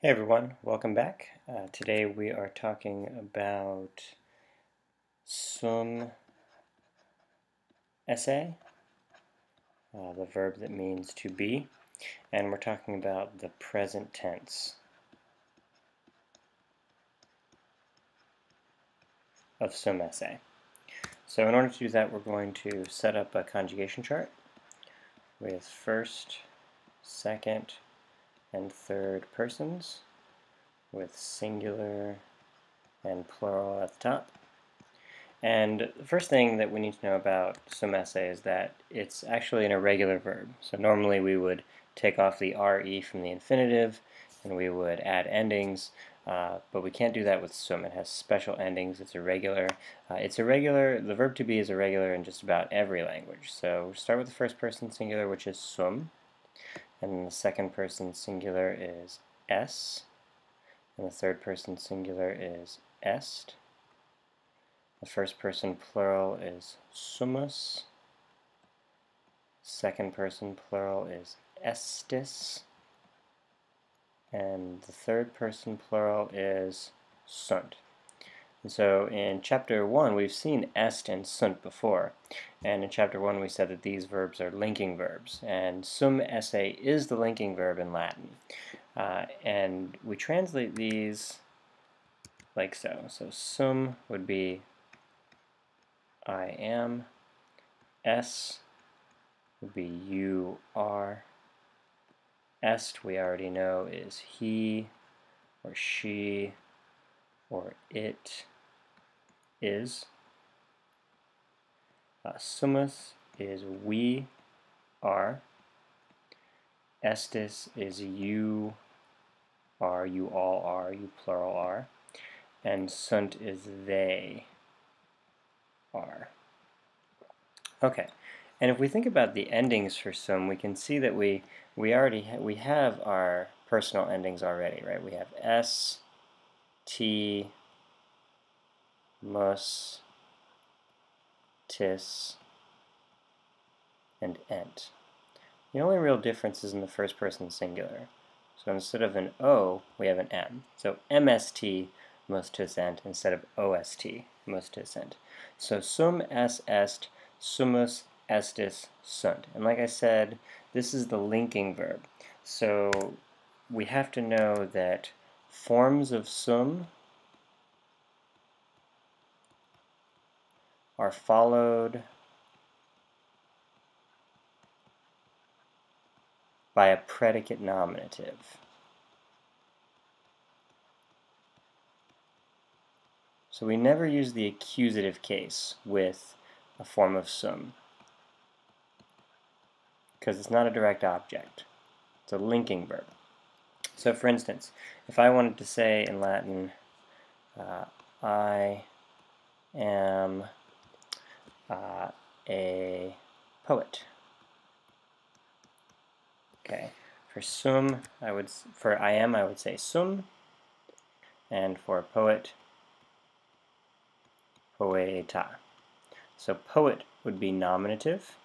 Hey everyone, welcome back. Today we are talking about esse, the verb that means to be, and we're talking about the present tense of esse. So in order to do that, we're going to set up a conjugation chart with first, second, and third persons with singular and plural at the top. And the first thing that we need to know about esse is that it's actually an irregular verb. So normally we would take off the re from the infinitive and we would add endings, but we can't do that with sum. It has special endings. It's irregular. The verb to be is irregular in just about every language. So we'll start with the first person singular, which is sum, and then the second person singular is es, and the third person singular is est. The first person plural is summus. Second person plural is estis. And the third person plural is sunt. And so in chapter 1 we've seen est and sunt before. And in chapter 1 we said that these verbs are linking verbs. And sum esse is the linking verb in Latin. And we translate these like so. So sum would be I am, es would be you are, est we already know is he or she or it is, summus is we are, estis is you are, you all are, you plural are, and sunt is they are. Okay, and if we think about the endings for sum, we can see that we have our personal endings already, right? We have s, t, mus, tis, and ent. The only real difference is in the first person singular. So instead of an O, we have an M. So mst, mus, tis, ent, instead of ost, mus, tis, ent. So sum, es, est, summus, estis, sunt. And like I said, this is the linking verb. So we have to know that forms of sum are followed by a predicate nominative. So we never use the accusative case with a form of sum because it's not a direct object. It's a linking verb. So for instance, if I wanted to say in Latin, I am a poet. Okay. For sum, for I am, I would say sum, and for poet, poeta. So poet would be nominative,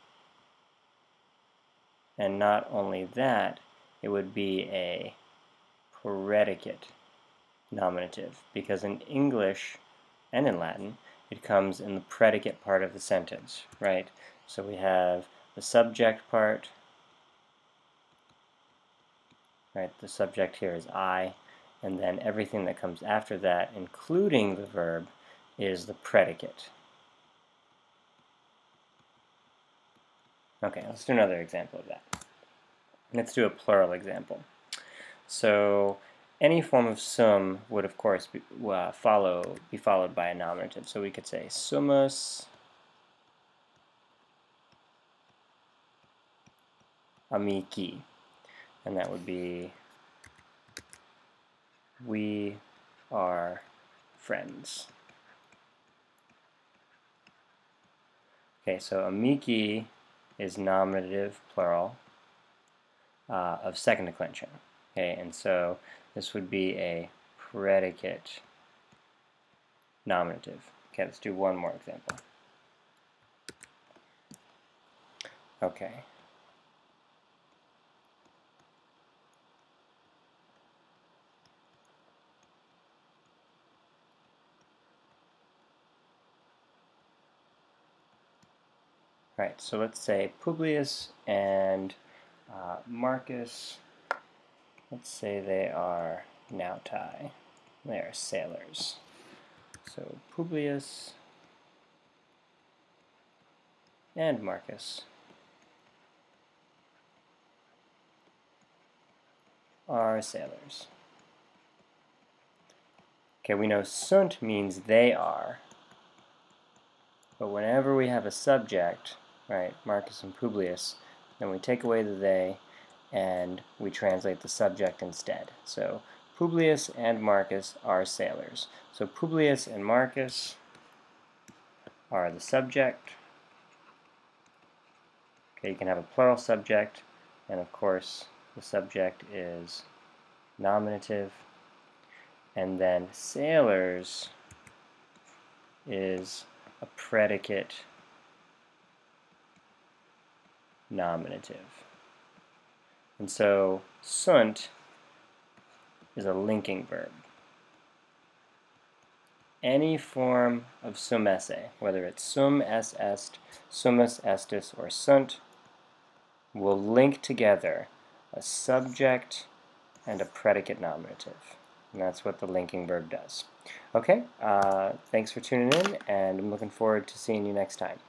and not only that, it would be a predicate nominative, because in English and in Latin, it comes in the predicate part of the sentence, right? So we have the subject part, right? The subject here is I, and then everything that comes after that, including the verb, is the predicate. Okay, let's do another example of that. Let's do a plural example. So any form of sum would, of course, be followed by a nominative. So we could say summus amici, and that would be we are friends. Okay, so amici is nominative, plural, of second declension. Okay, and so this would be a predicate nominative. Okay, let's do one more example. Okay. Right, so let's say Publius and Marcus, let's say they are nautai. They are sailors. So Publius and Marcus are sailors. Okay, we know sunt means they are, but whenever we have a subject, right, Marcus and Publius, then we take away the they and we translate the subject instead. So Publius and Marcus are sailors. So Publius and Marcus are the subject. Okay, you can have a plural subject, and of course the subject is nominative. And then sailors is a predicate nominative. And so sunt is a linking verb. Any form of sum esse, whether it's sum es est, summus estis, or sunt, will link together a subject and a predicate nominative. And that's what the linking verb does. Okay, thanks for tuning in, and I'm looking forward to seeing you next time.